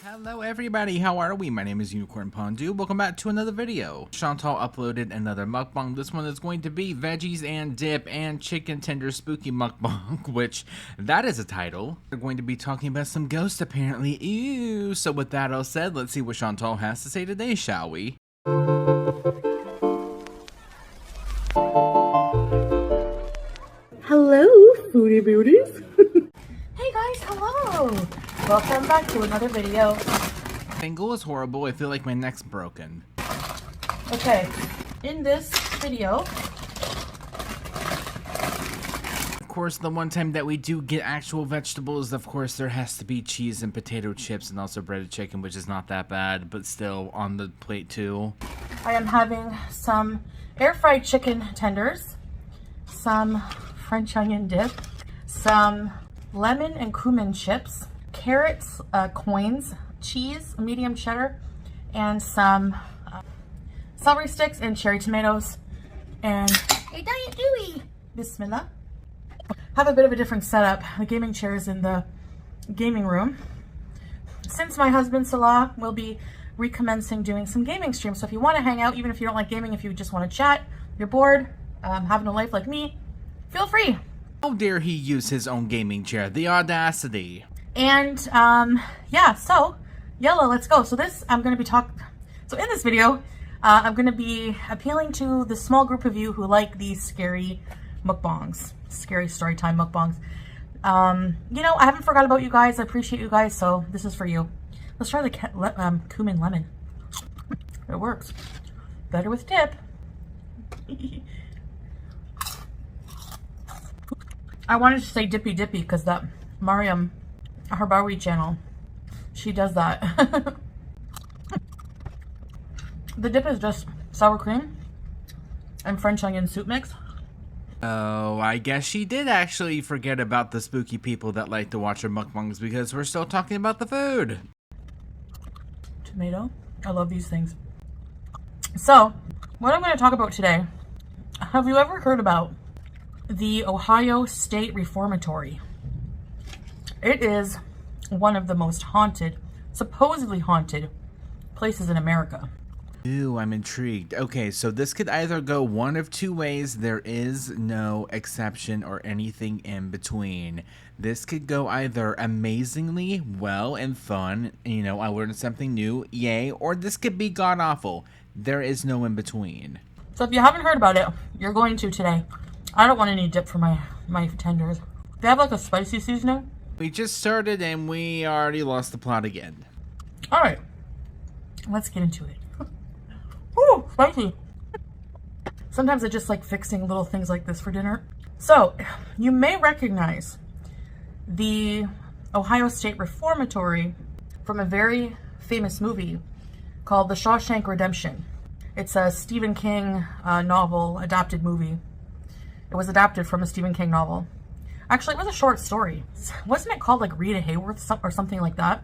Hello everybody, how are we? My name is Unicorn Pondu. Welcome back to another video. Chantal uploaded another mukbang. This one is going to be veggies and dip and chicken tender spooky mukbang, which that is a title. We're going to be talking about some ghosts apparently. Ew. So with that all said, let's see what Chantal has to say today, shall we? Hello, foodie beauties. Hey guys, hello! Welcome back to another video. Angle is horrible. I feel like my neck's broken. Okay, in this video, Of course, the one time that we do get actual vegetables, of course, there has to be cheese and potato chips and also breaded chicken, which is not that bad, but still on the plate too. I am having some air fried chicken tenders, some French onion dip, some lemon and cumin chips, carrots, coins, cheese, medium cheddar, and some celery sticks and cherry tomatoes, and a Diet Dewey. Bismillah. Have a bit of a different setup. The gaming chair is in the gaming room. Since my husband Salah will be recommencing doing some gaming streams, so if you want to hang out, even if you don't like gaming, if you just want to chat, you're bored, having a life like me, feel free. How dare he use his own gaming chair? The audacity. And yeah, so Yella, let's go. So this I'm going to be so in this video I'm going to be appealing to the small group of you who like these scary mukbangs, scary story time mukbangs. You know, I haven't forgot about you guys. I appreciate you guys, so this is for you. Let's try the cumin lemon. It works better with dip. I wanted to say dippy dippy because that Mariam Harbawi channel, she does that. The dip is just sour cream and French onion soup mix. Oh, I guess she did actually forget about the spooky people that like to watch her mukbangs because we're still talking about the food. Tomato. I love these things. So, what I'm going to talk about today, have you ever heard about the Ohio State Reformatory? It is one of the most haunted, supposedly haunted, places in America. Ooh, I'm intrigued. Okay, so this could either go one of two ways. There is no exception or anything in between. This could go either amazingly well and fun, you know, I learned something new, yay, or this could be god-awful. There is no in between. So if you haven't heard about it, you're going to today. I don't want any dip for my tenders. They have like a spicy seasoning. We just started and we already lost the plot again. Alright, let's get into it. Ooh, spicy. Sometimes I just like fixing little things like this for dinner. So, you may recognize the Ohio State Reformatory from a very famous movie called The Shawshank Redemption. It's a Stephen King novel, adapted movie. It was adapted from a Stephen King novel. Actually, it was a short story. Wasn't it called like Rita Hayworth or something like that?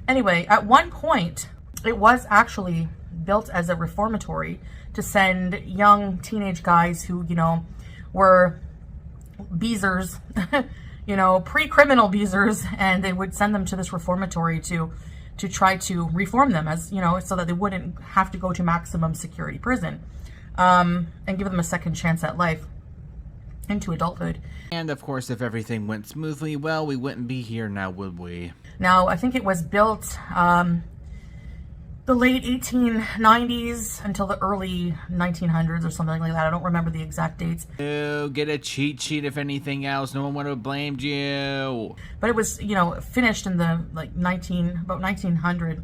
Anyway, at one point, it was actually built as a reformatory to send young teenage guys who, you know, were beezers, you know, pre-criminal beezers, and they would send them to this reformatory to try to reform them, as, you know, so that they wouldn't have to go to maximum security prison, and give them a second chance at life into adulthood. And of course, if everything went smoothly, well, we wouldn't be here now, would we? Now, I think it was built the late 1890s until the early 1900s or something like that. I don't remember the exact dates. Oh, get a cheat sheet if anything else. No one would have blamed you. But it was, you know, finished in the like about 1900,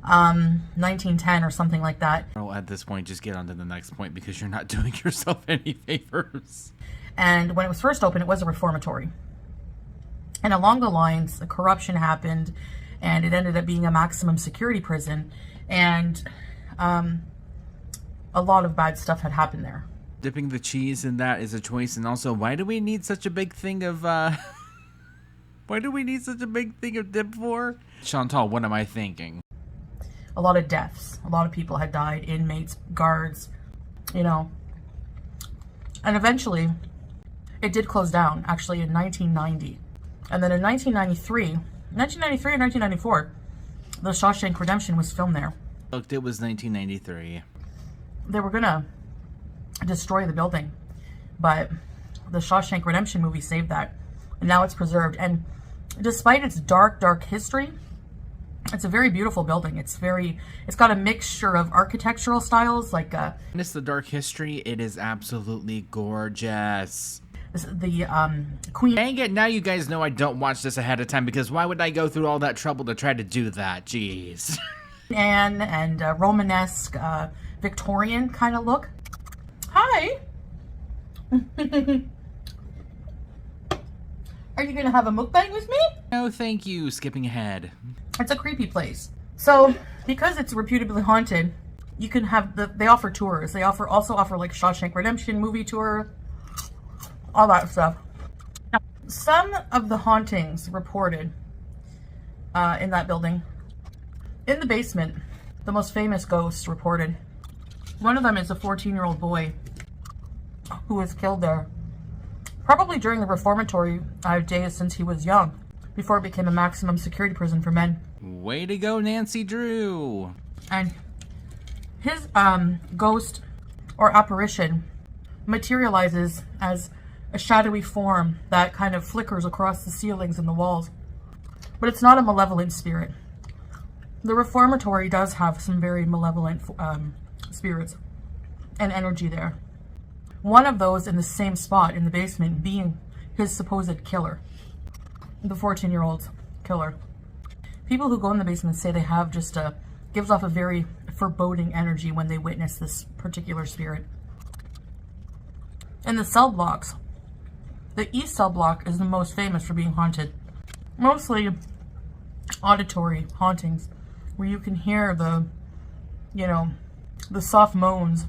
1910 or something like that. Well, at this point, just get on to the next point because you're not doing yourself any favors. And when it was first opened, it was a reformatory. And along the lines, the corruption happened, and it ended up being a maximum security prison. And a lot of bad stuff had happened there. Dipping the cheese in that is a choice. And also, why do we need such a big thing of, why do we need such a big thing of dip for? Chantal, what am I thinking? A lot of deaths. A lot of people had died, inmates, guards, you know. And eventually, it did close down, actually, in 1990. And then in 1993 or 1994, The Shawshank Redemption was filmed there. Looked, it was 1993. They were gonna destroy the building, but the Shawshank Redemption movie saved that, and now it's preserved. And despite its dark history, it's a very beautiful building. It's got a mixture of architectural styles, like And it's the dark history. It is absolutely gorgeous. the Queen. Dang it, now you guys know I don't watch this ahead of time, because why would I go through all that trouble to try to do that? Jeez. Anne and Romanesque, Victorian kind of look. Hi. Are you gonna have a mukbang with me? No, thank you. Skipping ahead. It's a creepy place. So, because it's reputably haunted, you can have they offer tours. They also offer like Shawshank Redemption movie tour, all that stuff. Now, some of the hauntings reported in that building. In the basement, the most famous ghosts reported. One of them is a 14-year-old boy who was killed there, probably during the reformatory days since he was young, before it became a maximum security prison for men. Way to go, Nancy Drew. And his ghost or apparition materializes as a shadowy form that kind of flickers across the ceilings and the walls. But it's not a malevolent spirit. The reformatory does have some very malevolent spirits and energy there. One of those in the same spot in the basement being his supposed killer, the 14-year-old killer. People who go in the basement say they have just gives off a very foreboding energy when they witness this particular spirit. In the cell blocks, the east cell block is the most famous for being haunted. Mostly auditory hauntings, where you can hear the soft moans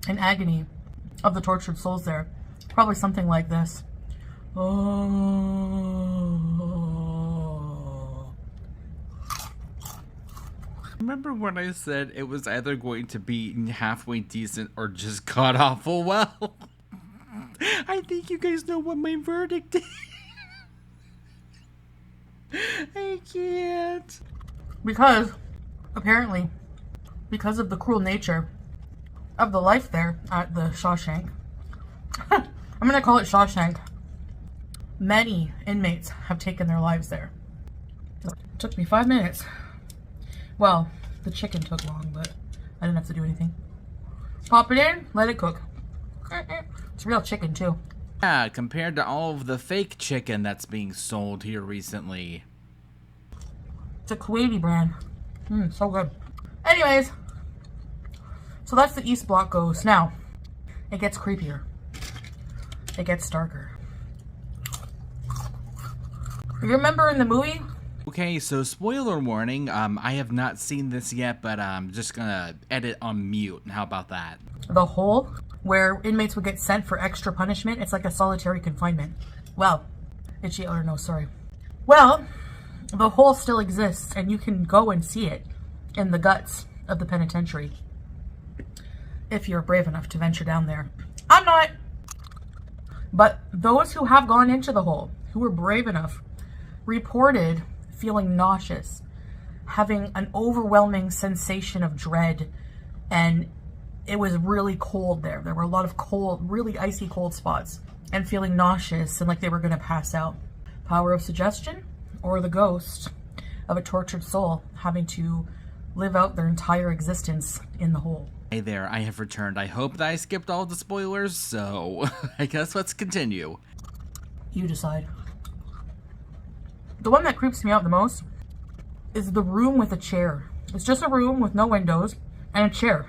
and agony of the tortured souls there. Probably something like this. Oh. Remember when I said it was either going to be halfway decent or just god awful? Well, I think you guys know what my verdict is. I can't. Because, apparently, because of the cruel nature of the life there at the Shawshank, I'm going to call it Shawshank, many inmates have taken their lives there. It took me 5 minutes. Well, the chicken took long, but I didn't have to do anything. Pop it in, let it cook. It's real chicken, too. Yeah, compared to all of the fake chicken that's being sold here recently. It's a Kuwaiti brand. So good. Anyways, so that's the East Block ghost. Now, it gets creepier. It gets darker. You remember in the movie? Okay, so spoiler warning, I have not seen this yet, but I'm just gonna edit on mute. How about that? The hole where inmates would get sent for extra punishment. It's like a solitary confinement. Well, itchy or no, sorry. Well, the hole still exists, and you can go and see it in the guts of the penitentiary if you're brave enough to venture down there. I'm not. But those who have gone into the hole, who were brave enough, reported feeling nauseous, having an overwhelming sensation of dread, and it was really cold there. There were a lot of cold, really icy cold spots, and feeling nauseous and like they were going to pass out. Power of suggestion, or the ghost of a tortured soul having to live out their entire existence in the hole. Hey there, I have returned. I hope that I skipped all the spoilers, so I guess let's continue. You decide. The one that creeps me out the most is the room with a chair. It's just a room with no windows and a chair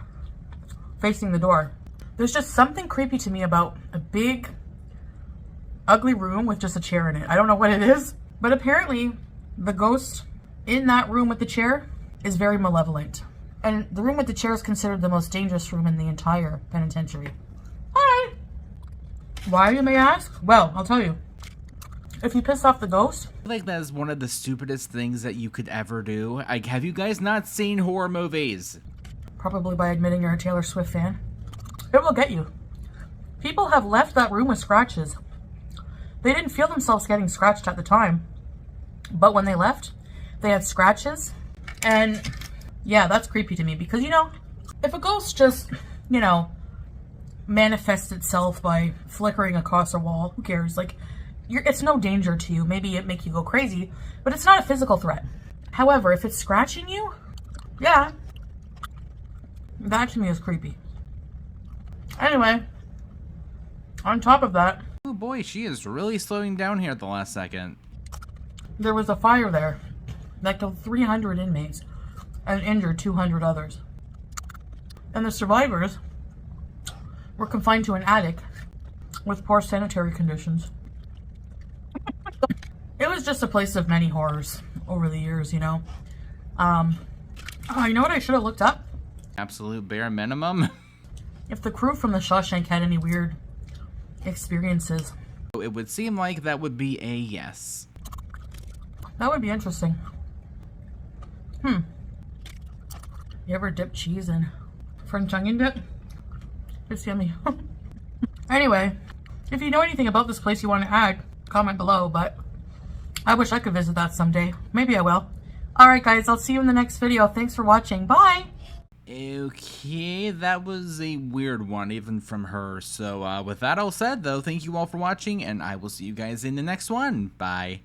facing the door. There's just something creepy to me about a big, ugly room with just a chair in it. I don't know what it is, but apparently the ghost in that room with the chair is very malevolent. And the room with the chair is considered the most dangerous room in the entire penitentiary. Alright. Why, you may ask? Well, I'll tell you. If you piss off the ghost... I feel like that is one of the stupidest things that you could ever do. Like, have you guys not seen horror movies? Probably by admitting you're a Taylor Swift fan. It will get you. People have left that room with scratches. They didn't feel themselves getting scratched at the time. But when they left, they had scratches And yeah, that's creepy to me because, you know, if a ghost just, you know, manifests itself by flickering across a wall, who cares? Like, it's no danger to you. Maybe it make you go crazy, but it's not a physical threat. However, if it's scratching you, yeah, that to me is creepy. Anyway, on top of that, Oh boy, she is really slowing down here at the last second. there was a fire there that killed 300 inmates and injured 200 others. And the survivors were confined to an attic with poor sanitary conditions. It was just a place of many horrors over the years, you know. You know what I should have looked up? Absolute bare minimum. If the crew from the Shawshank had any weird experiences. It would seem like that would be a yes. That would be interesting. You ever dip cheese in French onion dip? It's yummy. Anyway, if you know anything about this place you want to add, comment below, but I wish I could visit that someday. Maybe I will. Alright guys, I'll see you in the next video. Thanks for watching. Bye! Okay, that was a weird one, even from her. So with that all said, though, thank you all for watching, and I will see you guys in the next one. Bye.